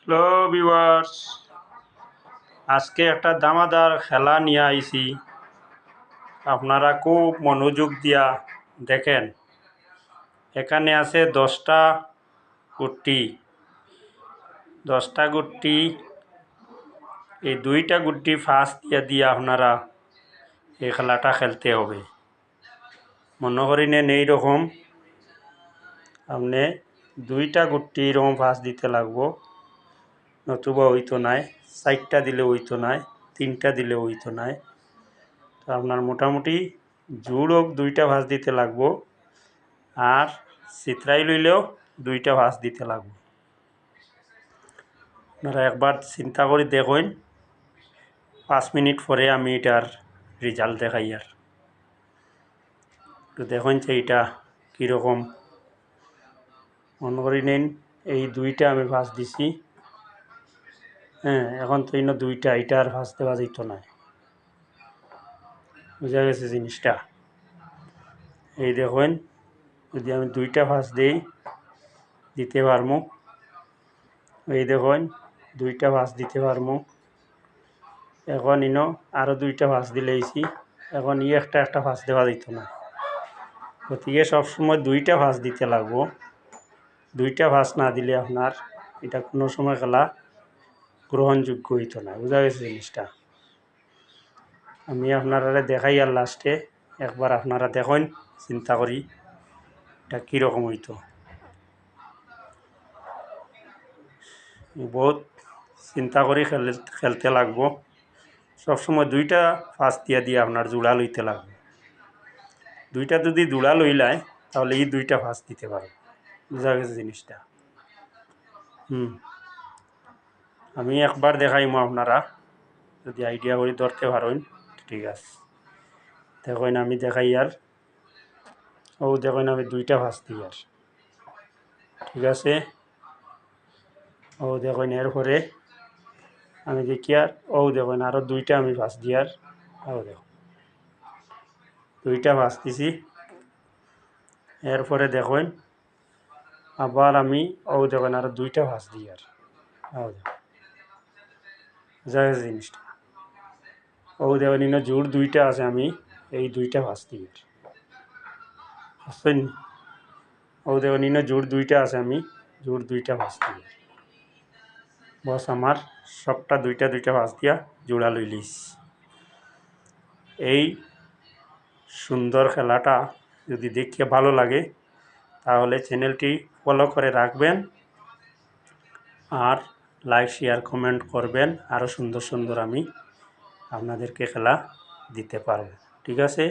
Hello viewers, আজকে একটা দামাদার খেলা নিয়ে আইছি। আপনারা খুব মনোযোগ দিয়া দেখেন। এখানে আছে 10টা গুটি। 10টা গুটি, এই 2টা গুটি ফাঁস দিয়ে আপনারা এই খেলাটা খেলতে হবে। মনে করি নেন এইরকম আপনি 2টা গুটি এরকম ফাঁস দিতে লাগবো, নতুবা হইতো নাই। 4টা দিলে হইতো নাই, 3টা দিলে হইতো নাই। তো আপনার মোটামুটি জোড় 2টা ভাঁজ দিতে লাগবো, আর চিত্রাই লইলেও 2টা ভাঁজ দিতে লাগবো। আপনারা একবার চিন্তা করে দেখুন, 5 মিনিট পরে আমি এটার রেজাল্ট দেখাই। আর তো দেখুন যে এটা কীরকম। মনে করি নিন এই 2টা আমি ভাঁজ দিছি। এখন তো 2টা, এটা আর ভাঁজ দেওয়া যেত না। বুঝা গেছে জিনিসটা? এই দেখুন, যদি আমি 2টা ভাঁজ দিতে পারবো। এই দেখুন 2টা ভাঁজ দিতে পারবো। এখন আরও 2টা ভাঁজ দিলেইছি। এখন একটা ভাঁজ দেওয়া যেত না। গতিকে সবসময় 2টা ভাঁজ দিতে লাগবো। 2টা ভাঁজ না দিলে আপনার এটা কোনো সময় খেলা গ্রহণযোগ্য হইতো না। বুঝা গেছে জিনিসটা? আমি আপনারা দেখাই আর লাস্টে একবার আপনারা দেখুন চিন্তা করি এটা কীরকম হইতো। বহুত চিন্তা করে খেলতে লাগবো। সবসময় 2টা ফাঁস দিয়ে আপনার জোড়া লইতে লাগবে। 2টা যদি জোড়া লইলায় তাহলে এই 2টা ফাঁস দিতে পারবে। বুঝা গেছে জিনিসটা? আমি একবার দেখাইমো, আপনারা যদি আইডিয়া করে ধরতে পারেন ঠিক আছে। দেখুন আমি দেখাই আর দেখুন আমি 2টা ফাঁস দিই আর ঠিক আছে। দেখুন এরপরে আমি দেখি আর দেখুন আরও 2টা আমি ফাঁস দিই আর দেখুন 2টা ফাঁস দিছি। এরপরে দেখুন আবার আমি দেখুন আরও 2টা ফাঁস দিই আর দেখুন। বুঝা গেছে জিনিসটা? দেখুন জোড় 2টা আছে, আমি এই 2টা ফাঁস দিই আর বুঝছেন? দেখুন জোড় 2টা আছে, আমি জোড় 2টা ফাঁস দিই। বস আমার সবটা 2টা ফাঁস দিয়া জোড়া লই লিস। এই সুন্দর খেলাটা যদি দেখে ভালো লাগে তাহলে চ্যানেলটি ফলো করে রাখবেন, আর লাইক শেয়ার কমেন্ট করবেন। আরও সুন্দর সুন্দর আমি আপনাদেরকে খেলা দিতে পারবো। ঠিক আছে?